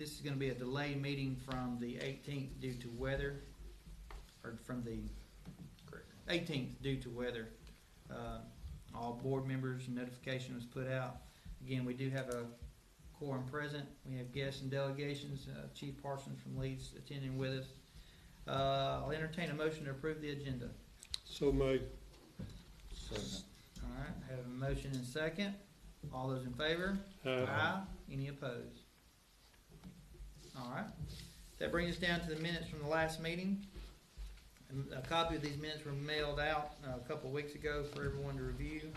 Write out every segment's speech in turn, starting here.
This is gonna be a delayed meeting from the 18th due to weather, or from the 18th due to weather. All board members, notification was put out. Again, we do have a quorum present. We have guests and delegations, Chief Parsons from Leeds attending with us. I'll entertain a motion to approve the agenda. So made. All right, have a motion and second. All those in favor? Aye. Any opposed? All right. That brings us down to the minutes from the last meeting. A copy of these minutes were mailed out a couple of weeks ago for everyone to review.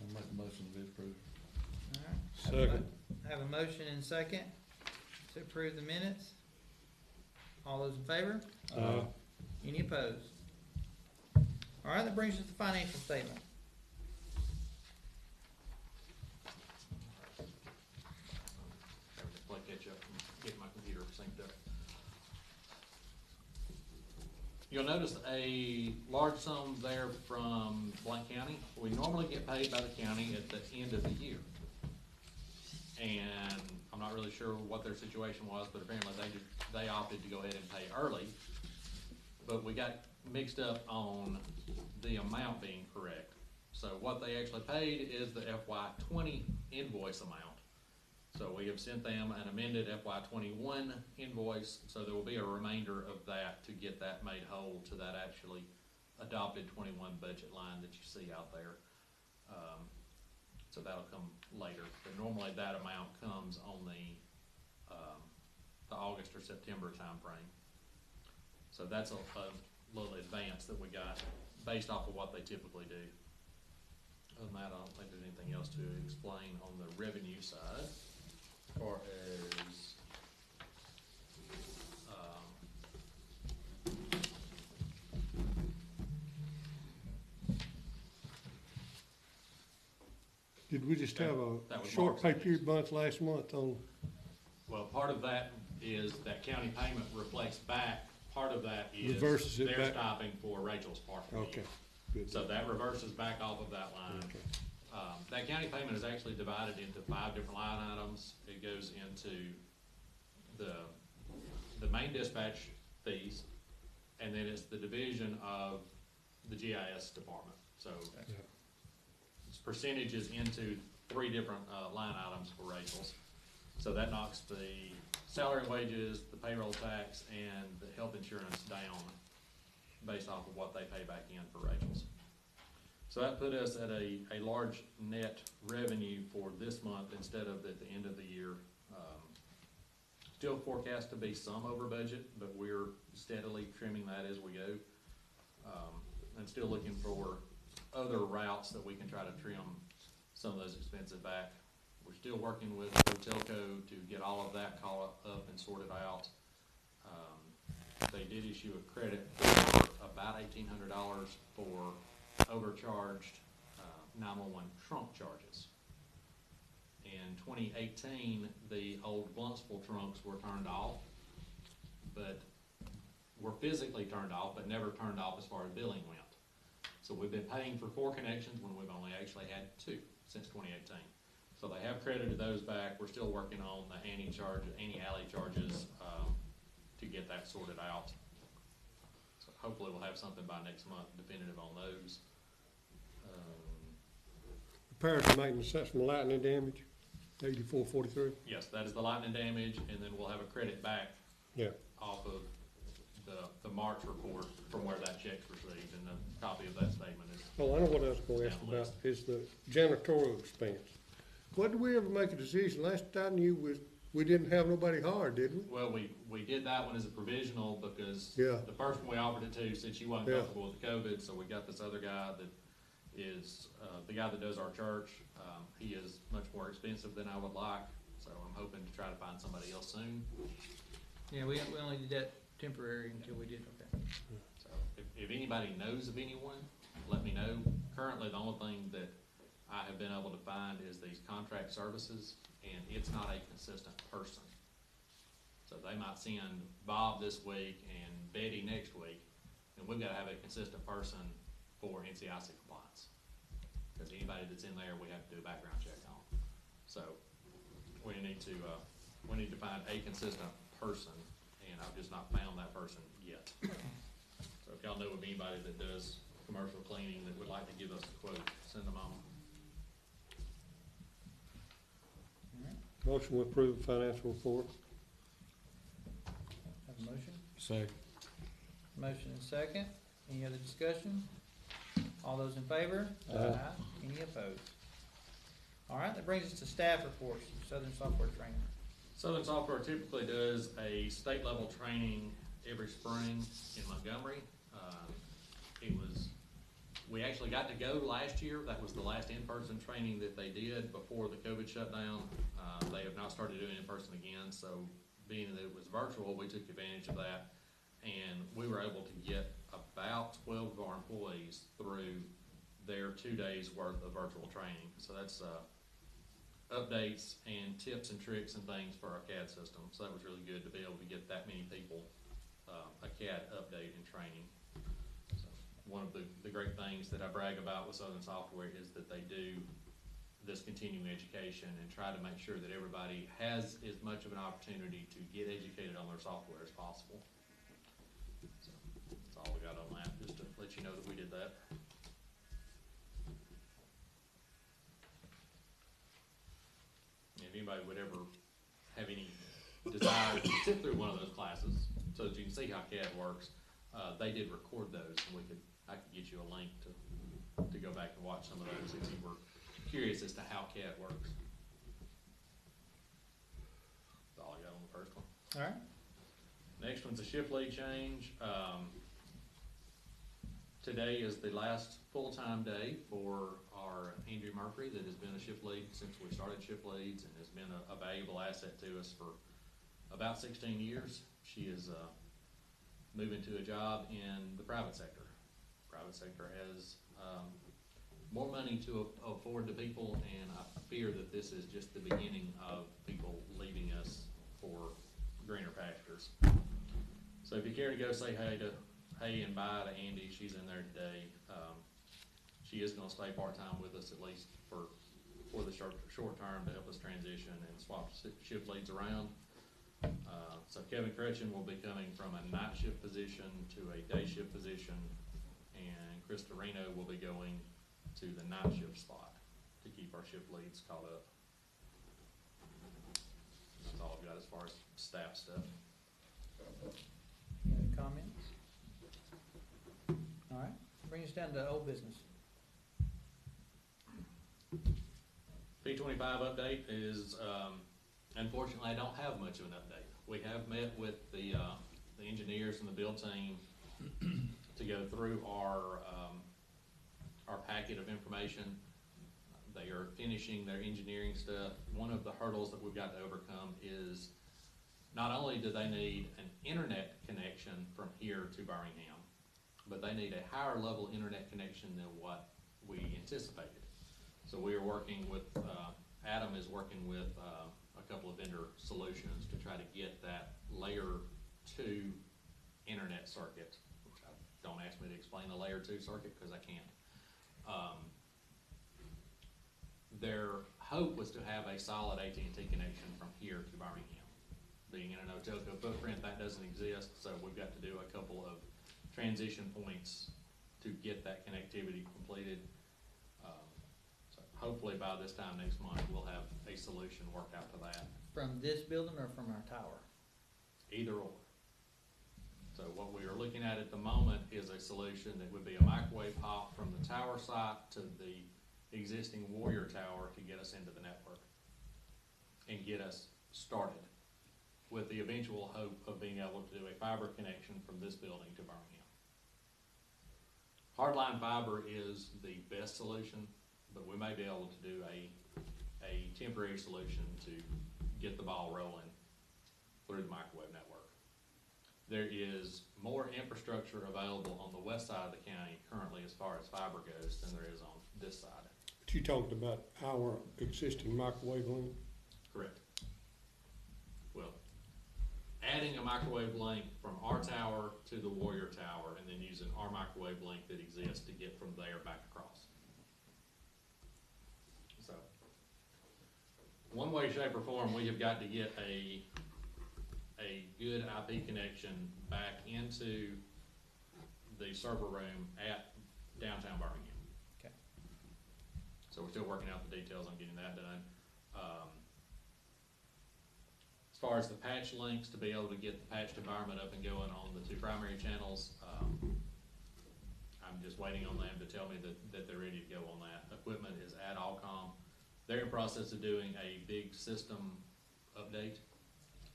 I'll make a motion to approve. All right. Second. Have a motion and second to approve the minutes. All those in favor? Any opposed? All right, that brings us to the financial statement. Play catch up and get my computer synced up. You'll notice a large sum there from Blount County. We normally get paid by the county at the end of the year. And I'm not really sure what their situation was, but apparently they opted to go ahead and pay early. But we got mixed up on the amount being correct. So what they actually paid is the FY '20 invoice amount. So we have sent them an amended FY '21 invoice, so there will be a remainder of that to get that made whole to that actually adopted '21 budget line that you see out there. So that'll come later, but normally that amount comes on the August or September timeframe. So that's a little advance that we got based off of what they typically do. Other than that, I don't think there's anything else to explain on the revenue side. As far as, Did we just have That a was short Mark's pay initial. period month last month on, well, part of that is that county payment reflects back, part of that is Reverses it their back. stopping for Rachel's part. okay, good. So that reverses back off of that line. Okay. That county payment is actually divided into 5 different line items. It goes into the main dispatch fees, and then it's the division of the GIS department. So Yeah. it's percentages into 3 different line items for Rachel's. So that knocks the salary and wages, the payroll tax, and the health insurance down based off of what they pay back in for Rachel's. So that put us at a large net revenue for this month instead of at the end of the year. Still forecast to be some over budget, but we're steadily trimming that as we go. And still looking for other routes that we can try to trim some of those expenses back. We're still working with Hotelco to get all of that caught up and sorted out. They did issue a credit for about $1,800 for overcharged 911 trunk charges. In 2018, the old Bluntsville trunks were turned off, but were physically turned off, but never turned off as far as billing went. So we've been paying for 4 connections when we've only actually had 2 since 2018. So they have credited those back. We're still working on the anti-alley charges to get that sorted out. So hopefully we'll have something by next month definitive on those. Repairs and maintenance, that's from lightning damage, 8443. Yes, that is the lightning damage, and then we'll have a credit back Yeah. off of the March report from where that check's received, and a copy of that statement is. Oh, I know what I was gonna ask Down the about, list. is the janitorial expense. What, did we ever make a decision? Last I knew we didn't have nobody hired, did we? Well, we did that one as a provisional because Yeah. the person we offered it to said she wasn't Yeah. comfortable with the COVID, so we got this other guy that is, the guy that does our church. He is much more expensive than I would like, so I'm hoping to try to find somebody else soon. Yeah, we only did that temporary until we did, okay. So if anybody knows of anyone, let me know. Currently, the only thing that I have been able to find is these contract services, and it's not a consistent person. So they might send Bob this week and Betty next week, and we've gotta have a consistent person for NCIC compliance. Cause anybody that's in there, we have to do a background check on. So, we need to find a consistent person, and I've just not found that person yet. So if y'all know of anybody that does commercial cleaning that would like to give us a quote, send them on. Motion to approve the financial report. Have a motion? Second. Motion and second. Any other discussion? All those in favor? Aye. Any opposed? All right, that brings us to staff reports, Southern Software Training. Southern Software typically does a state level training every spring in Montgomery. We actually got to go last year. That was the last in-person training that they did before the COVID shutdown. They have not started doing in-person again, so being that it was virtual, we took advantage of that. And we were able to get about 12 of our employees through their 2 days worth of virtual training. So that's updates and tips and tricks and things for our CAD system. So that was really good to be able to get that many people a CAD update and training. So one of the great things that I brag about with Southern Software is that they do this continuing education and try to make sure that everybody has as much of an opportunity to get educated on their software as possible. So that's all we got on that, just to let you know that we did that. If anybody would ever have any desire to sit through one of those classes, so that you can see how CAD works, they did record those, and I could get you a link to go back and watch some of those if you were curious as to how CAD works. That's all I got on the first one. All right, Next one's a shift lead change. Today is the last full-time day for our Andrea Murphy that has been a shift lead since we started shift leads and has been a valuable asset to us for about 16 years. She is moving to a job in the private sector. Private sector has more money to afford to people, and I fear that this is just the beginning of people leaving us for greener pastures. So if you care to go say hey and bye to Andy, she's in there today. She is gonna stay part-time with us at least for the short term to help us transition and swap shift leads around. So Kevin Cretchen will be coming from a night shift position to a day shift position, and Chris Torino will be going to the night shift spot to keep our shift leads caught up. That's all I've got as far as staff stuff. any other comments? All right, bring us down to old business. P25 update is, unfortunately, I don't have much of an update. We have met with the engineers and the build team to go through our packet of information. They are finishing their engineering stuff. One of the hurdles that we've got to overcome is not only do they need an internet connection from here to Birmingham, but they need a higher level internet connection than what we anticipated. So we are working with, Adam is working with a couple of vendor solutions to try to get that layer 2 internet circuit, which don't ask me to explain the layer 2 circuit because I can't. Their hope was to have a solid AT&T connection from here to Birmingham. Being in an Otelco footprint, that doesn't exist, so we've got to do a couple of transition points to get that connectivity completed. So hopefully by this time next month, we'll have a solution worked out to that. From this building or from our tower? Either or. So what we are looking at the moment is a solution that would be a microwave hop from the tower site to the existing Warrior Tower to get us into the network and get us started, with the eventual hope of being able to do a fiber connection from this building to Birmingham. Hardline fiber is the best solution, but we may be able to do a temporary solution to get the ball rolling through the microwave network. There is more infrastructure available on the west side of the county currently as far as fiber goes than there is on this side. But you talked about our existing microwave line. Correct. Well, a microwave link from our tower to the Warrior Tower, and then using our microwave link that exists to get from there back across. So, one way, shape, or form, we have got to get a good IP connection back into the server room at downtown Birmingham. Okay. So we're still working out the details on getting that done. As far as the patch links, to be able to get the patched environment up and going on the two primary channels, I'm just waiting on them to tell me that they're ready to go on that. Equipment is at Allcom. They're in process of doing a big system update.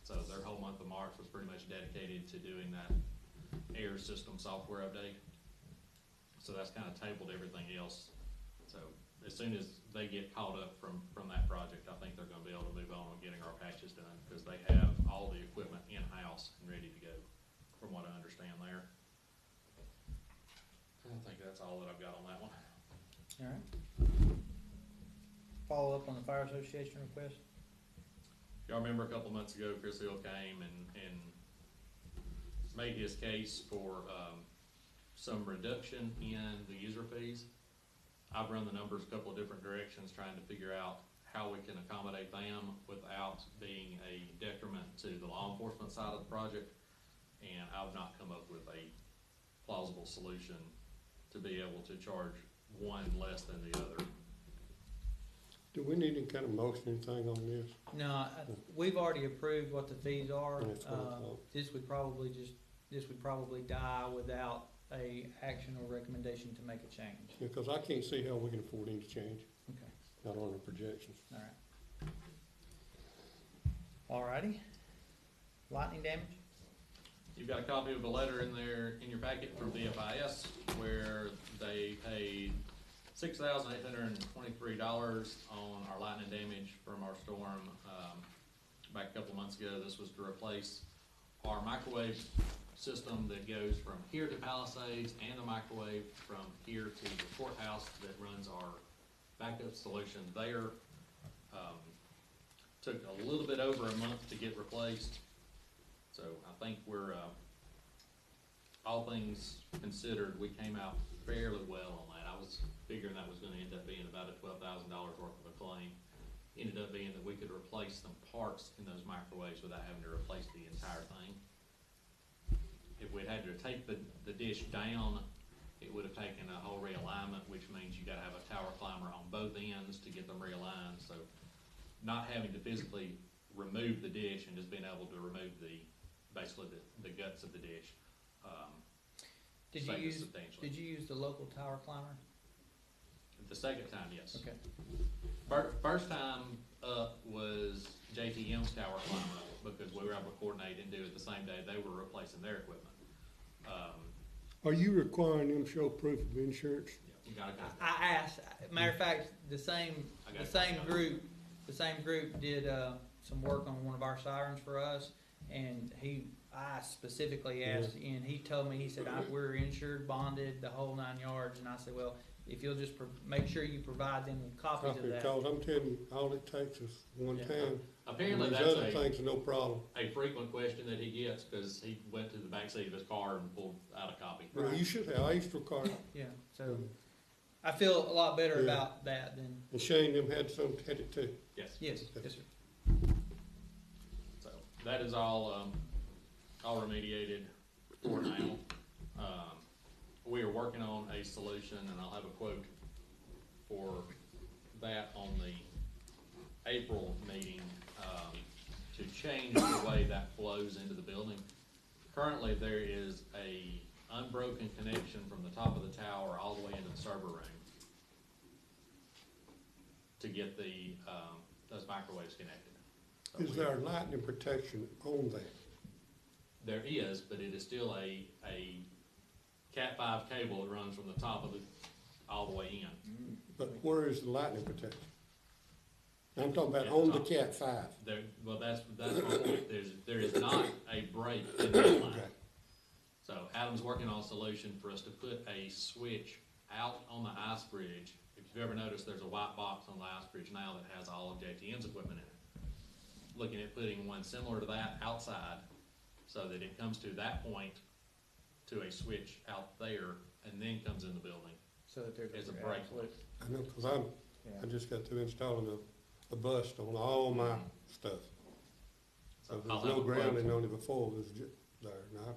So their whole month of March was pretty much dedicated to doing that air system software update. So that's kind of tabled everything else. So as soon as they get caught up from that project, I think they're gonna be able to move on getting our patches done, because they have all the equipment in-house and ready to go, from what I understand there. I think that's all that I've got on that one. All right. Follow up on the fire association request? Y'all remember a couple months ago, Chris Hill came and made his case for, some reduction in the user fees. I've run the numbers a couple of different directions, trying to figure out how we can accommodate them without being a detriment to the law enforcement side of the project. And I've not come up with a plausible solution to be able to charge one less than the other. Do we need any kind of motion, anything on this? No, we've already approved what the fees are. That's what I thought. This would probably die without a action or recommendation to make a change. Because I can't see how we can afford any change, Okay, not on the projections. all right. Alrighty. Lightning damage? You've got a copy of a letter in there, in your packet from BFIS, where they paid $6,823 on our lightning damage from our storm, back a couple months ago. This was to replace our microwave system that goes from here to Palisades, and the microwave from here to the courthouse that runs our backup solution there. Took a little bit over a month to get replaced. So I think we're, all things considered, we came out fairly well on that. I was figuring that was gonna end up being about a $12,000 worth of a claim. Ended up being that we could replace some parts in those microwaves without having to replace the entire thing. If we'd had to take the dish down, it would have taken a whole realignment, which means you gotta have a tower climber on both ends to get them realigned. So not having to physically remove the dish and just being able to remove basically the guts of the dish, Did saved us you use substantially. the local tower climber? The second time, yes. Okay. First time up was JTM's tower climber, because we were able to coordinate and do it the same day they were replacing their equipment. Are you requiring them show proof of insurance? We gotta go. I asked, matter of fact, the same group did, some work on one of our sirens for us, and I specifically asked, and he told me, he said, we're insured, bonded, the whole 9 yards, and I said, well, if you'll just make sure you provide them with copies of that. Because I'm telling you, all it takes is one Yeah. time. Apparently These that's other things are no problem. a frequent question that he gets, because he went to the backseat of his car and pulled out a copy. Well, you should have, I used to require, Yeah, so I feel a lot better Yeah. about that than, and Shane them had it too. Yes. yes, yes, sir. So that is all remediated for now. We are working on a solution, and I'll have a quote for that on the April meeting, to change the way that flows into the building. Currently, there is a unbroken connection from the top of the tower all the way into the server room to get those microwaves connected. So Is there lightning protection on that? There is, but it is still a Cat5 cable that runs from the top of all the way in. But where is the lightning protection? I'm talking about on the Cat5. Well, that's my point. There is not a break in that line. Okay. So Adam's working on a solution for us to put a switch out on the ice bridge. If you've ever noticed, there's a white box on the ice bridge now that has all of JTM's equipment in it. Looking at putting one similar to that outside, so so that it comes to that point to a switch out there and then comes in the building So that there's. as a break. I know, cause I just got through installing a bust on all my stuff. So I'll there's have no a quote. grounding on it before, it was just there, now,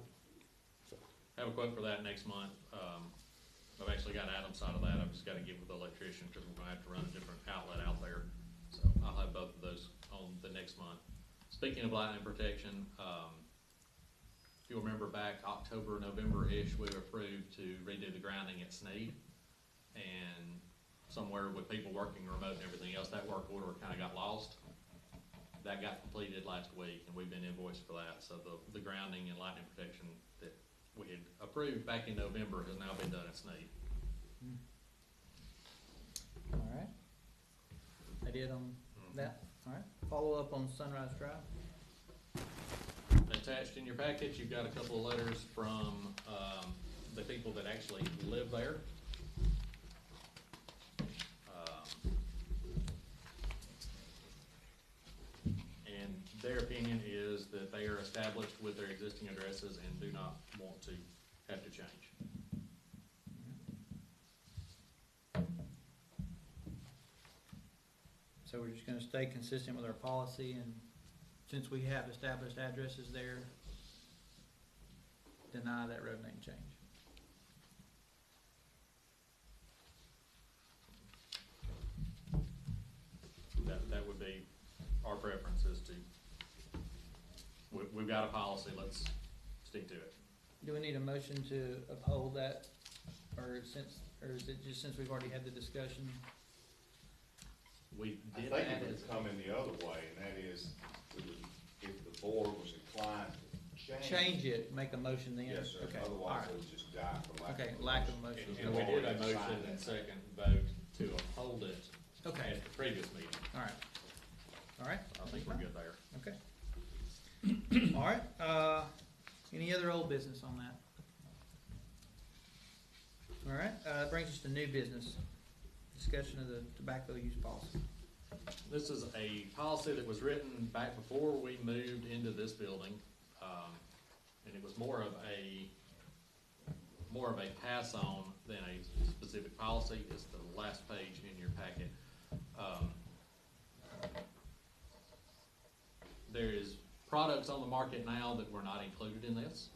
Have a quote for that next month. I've actually got Adam's side of that. I've just gotta get with the electrician, cause we're gonna have to run a different outlet out there. So I'll have both of those on the next month. Speaking of lightning protection, if you'll remember back October, November-ish, we were approved to redo the grounding at Sneed. And somewhere with people working remote and everything else, that work order kinda got lost. That got completed last week, and we've been invoiced for that. So the grounding and lightning protection that we had approved back in November has now been done at Sneed. All right. I did on that, all right. Follow up on Sunrise Drive. Attached in your package, you've got a couple of letters from, the people that actually live there. And their opinion is that they are established with their existing addresses and do not want to have to change. So we're just gonna stay consistent with our policy, and since we have established addresses there, deny that road name change. That would be our preference, is to, we've got a policy, let's stick to it. Do we need a motion to uphold that, or is it just since we've already had the discussion? We I did think add it it. would come in the other way, and that is, if the board was inclined to Change it, make a motion then? Yes, sir, Okay, otherwise alright. it would just die for lack of. Okay, lack of motion. And we did a motion and second vote to uphold it Okay, at the previous meeting. alright. Alright, I think we're good there. okay. Alright, any other old business on that? Alright, brings us to new business, discussion of the tobacco use policy. This is a policy that was written back before we moved into this building. And it was more of a pass-on than a specific policy. It's the last page in your packet. There is products on the market now that were not included in this,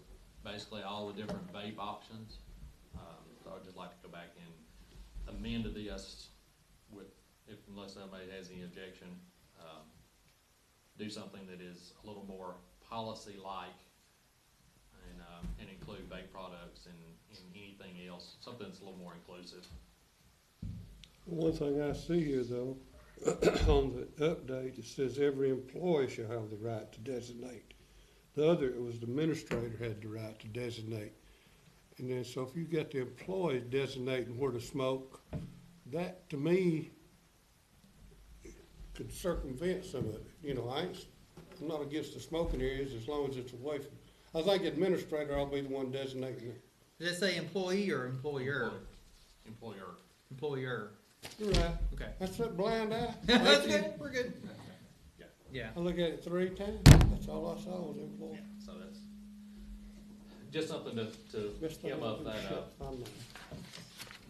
basically all the different vape options. So I'd just like to go back and amend this with, unless somebody has any objection, do something that is a little more policy-like and include vape products and anything else, something that's a little more inclusive. one thing I see here though, on the update, it says every employee shall have the right to designate. The other, it was the administrator had the right to designate. And then, so if you got the employees designating where to smoke, that to me could circumvent some of it. You know, I'm not against the smoking areas as long as it's away from, I think administrator, I'll be the one designating it. Does it say employee or employer? Employer. Employer, You're right, okay. that's that blind eye. That's good, we're good. Yeah. Yeah, I looked at it 3 times, that's all I saw was employee. Yeah, so that's just something to Missed give up that that, one.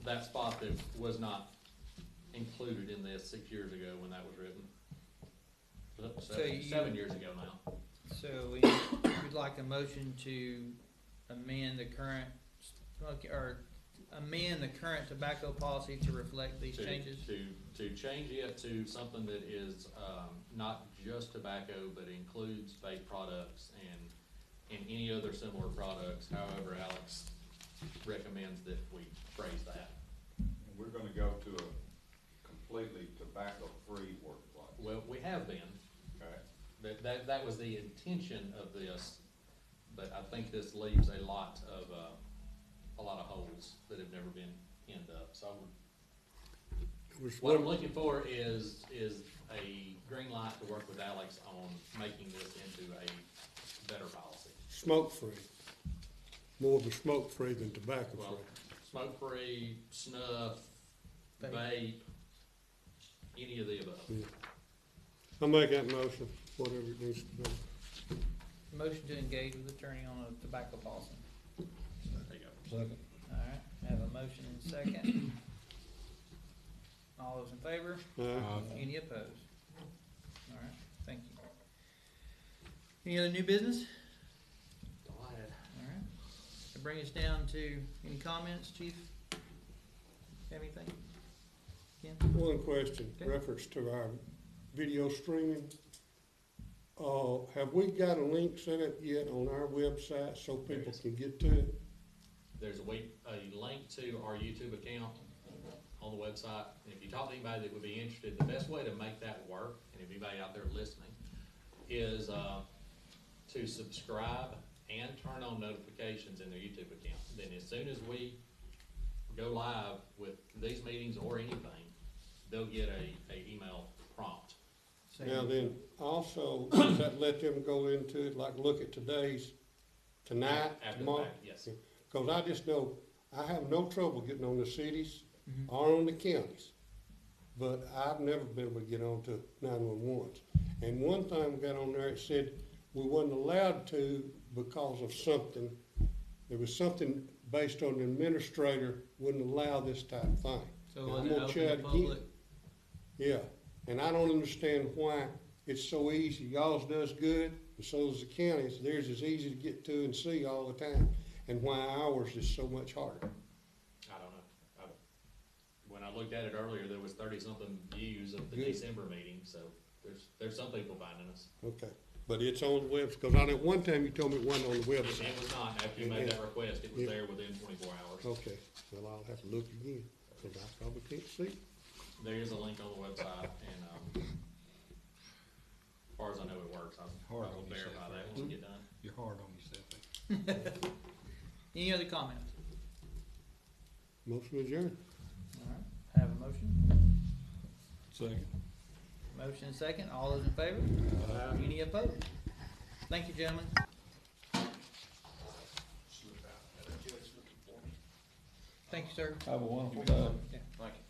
that spot that was not included in this 6 years ago when that was written. So you- 7 years ago now. so we'd like a motion to amend the current, or amend the current tobacco policy to reflect these changes? To change it to something that is, not just tobacco, but includes vape products and any other similar products, however Alex recommends that we phrase that. And we're gonna go to a completely tobacco-free workplace, Well, we have been, okay? that was the intention of this, but I think this leaves a lot of holes that have never been ended up, so It was what I'm one- looking for is a green light to work with Alex on making this into a better policy. Smoke-free, more of a smoke-free than tobacco-free. Well, smoke-free, snuff, Vape. vape, any of the above. Yeah. I'll make that motion, whatever it needs to be. motion to engage with attorney on a tobacco policy. There you go. Second. All right, have a motion and second. All those in favor? Any opposed? All right, thank you. Any other new business? Go ahead. All right. To bring us down to any comments, chief? Have anything? Ken? One question, Okay. reference to our video streaming. Have we got a link set up yet on our website so people can get to it? There's a link to our YouTube account on the website. And if you talk to anybody that would be interested, the best way to make that work, and if anybody out there listening, is to subscribe and turn on notifications in their YouTube account. Then as soon as we go live with these meetings or anything, they'll get a email prompt. Now then, also, does that let them go into it, like look at today's, tonight, After the tomorrow? fact, yes. Cause I just know, I have no trouble getting on the cities Mhm. or on the counties. But I've never been able to get on to 911s. And one time we got on there, it said we wasn't allowed to because of something. There was something based on the administrator wouldn't allow this type of thing. So Now, was I'm it gonna open try to it again. public? Yeah, and I don't understand why it's so easy. Y'all's does good, and so does the counties. Theirs is easy to get to and see all the time. And why ours is so much harder. I don't know. When I looked at it earlier, there was 30-something views of the Good. December meeting, so there's some people finding us. Okay, but it's on the website, because I know one time you told me it wasn't on the It website. was not, after you made that request, it was Yeah. there within 24 hours. Okay, well, I'll have to look again, because I probably can't see. There is a link on the website, and, as far as I know, it works. I'll Hard on verify yourself, that right? once we get done. You're hard on yourself. Any other comments? Motion adjourned. All right, have a motion. Second. Motion and second. All those in favor? Any opposed? Thank you, gentlemen. Thank you, sir. Have a wonderful day. Yeah. Thank you.